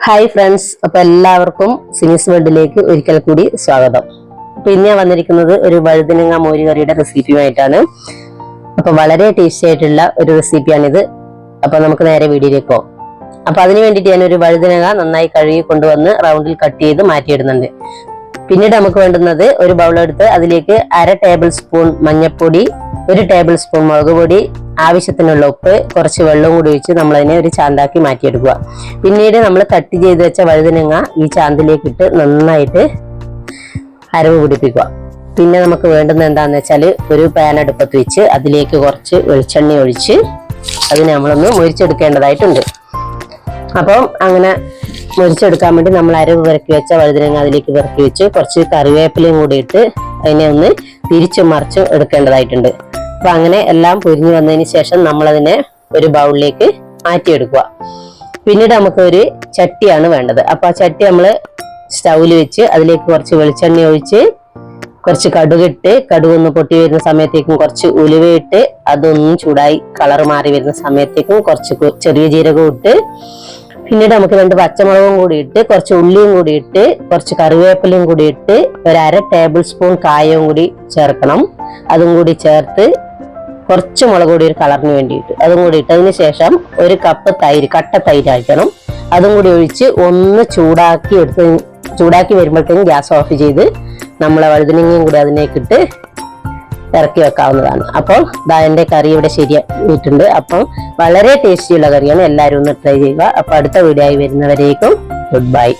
Hi friends, അപ്പൊ എല്ലാവർക്കും സിനിസ് വേൾഡിലേക്ക് ഒരിക്കൽ കൂടി സ്വാഗതം. അപ്പൊ ഇന്ന് ഞാൻ വന്നിരിക്കുന്നത് ഒരു വഴുതനങ്ങ മോര് കറിയുടെ റെസിപ്പിയുമായിട്ടാണ്. അപ്പൊ വളരെ ടേസ്റ്റി ആയിട്ടുള്ള ഒരു റെസിപ്പിയാണിത്. അപ്പൊ നമുക്ക് നേരെ വീഡിയോയിലേക്ക് പോകാം. അപ്പൊ അതിന് വേണ്ടിയിട്ട് ഞാൻ ഒരു വഴുതനങ്ങ നന്നായി കഴുകി കൊണ്ടുവന്ന് റൗണ്ടിൽ കട്ട് ചെയ്ത് മാറ്റിയിടുന്നുണ്ട്. പിന്നീട് നമുക്ക് വേണ്ടുന്നത് ഒരു ബൗളെടുത്ത് അതിലേക്ക് 1/2 ടേബിൾ സ്പൂൺ മഞ്ഞൾപ്പൊടി, 1 ടേബിൾ സ്പൂൺ മുളക് പൊടി, ആവശ്യത്തിനുള്ള ഉപ്പ്, കുറച്ച് വെള്ളം കൂടി ഒഴിച്ച് നമ്മളതിനെ ഒരു ചാന്താക്കി മാറ്റിയെടുക്കുക. പിന്നീട് നമ്മൾ കട്ട് ചെയ്ത് വെച്ച വഴുതനങ്ങ ഈ ചാന്തിലേക്ക് ഇട്ട് നന്നായിട്ട് അരവ് പിടിപ്പിക്കുക. പിന്നെ നമുക്ക് വേണ്ടുന്നത് എന്താണെന്ന് വെച്ചാൽ ഒരു പാൻ അടുപ്പത്ത് വെച്ച് അതിലേക്ക് കുറച്ച് വെളിച്ചെണ്ണ ഒഴിച്ച് അതിനെ നമ്മളൊന്ന് മൊരിച്ചെടുക്കേണ്ടതായിട്ടുണ്ട്. അപ്പം അങ്ങനെ മൊരിച്ചെടുക്കാൻ വേണ്ടി നമ്മൾ അരവ് പെരക്കി വെച്ച വഴുതനങ്ങ അതിലേക്ക് പെരക്കി വെച്ച് കുറച്ച് കറിവേപ്പിലയും കൂടി ഇട്ട് അതിനെ ഒന്ന് തിരിച്ചും മറിച്ചും എടുക്കേണ്ടതായിട്ടുണ്ട്. അപ്പൊ അങ്ങനെ എല്ലാം പൊരിഞ്ഞു വന്നതിന് ശേഷം നമ്മളതിനെ ഒരു ബൗളിലേക്ക് മാറ്റിയെടുക്കുക. പിന്നീട് നമുക്ക് ഒരു ചട്ടിയാണ് വേണ്ടത്. അപ്പൊ ആ ചട്ടി നമ്മൾ സ്റ്റൗവിൽ വെച്ച് അതിലേക്ക് കുറച്ച് വെളിച്ചെണ്ണ ഒഴിച്ച് കുറച്ച് കടുകിട്ട് കടുകൊന്ന് പൊട്ടി വരുന്ന സമയത്തേക്കും കുറച്ച് ഉലുവയിട്ട് അതൊന്നും ചൂടായി കളർ മാറി വരുന്ന സമയത്തേക്കും കുറച്ച് ചെറിയ ജീരകം ഇട്ട് പിന്നീട് നമുക്ക് 2 പച്ചമുളകും കൂടി ഇട്ട് കുറച്ച് ഉള്ളിയും കൂടി ഇട്ട് കുറച്ച് കറിവേപ്പിലയും കൂടി ഇട്ട് 1/2 ടേബിൾ സ്പൂൺ കായവും കൂടി ചേർക്കണം. അതും കൂടി ചേർത്ത് കുറച്ച് മുളക് പൊടി ഒരു കളറിന് വേണ്ടിയിട്ട് അതും കൂടി ഇട്ടതിന് ശേഷം 1 കപ്പ് തൈര്, കട്ട തൈര് ആക്കണം. അതും കൂടി ഒഴിച്ച് ഒന്ന് ചൂടാക്കി വരുമ്പോഴത്തേക്കും ഗ്യാസ് ഓഫ് ചെയ്ത് നമ്മളെ വഴുതനങ്ങയും കൂടി അതിനേക്കിട്ട് ഇറക്കി വെക്കാവുന്നതാണ്. അപ്പോൾ എൻ്റെ കറി ഇവിടെ ശരിയായിട്ടുണ്ട്. അപ്പം വളരെ ടേസ്റ്റിയുള്ള കറിയാണ്. എല്ലാവരും ഒന്ന് ട്രൈ ചെയ്യുക. അപ്പൊ അടുത്ത വീഡിയോ ആയി വരുന്നവരേക്കും ഗുഡ് ബൈ.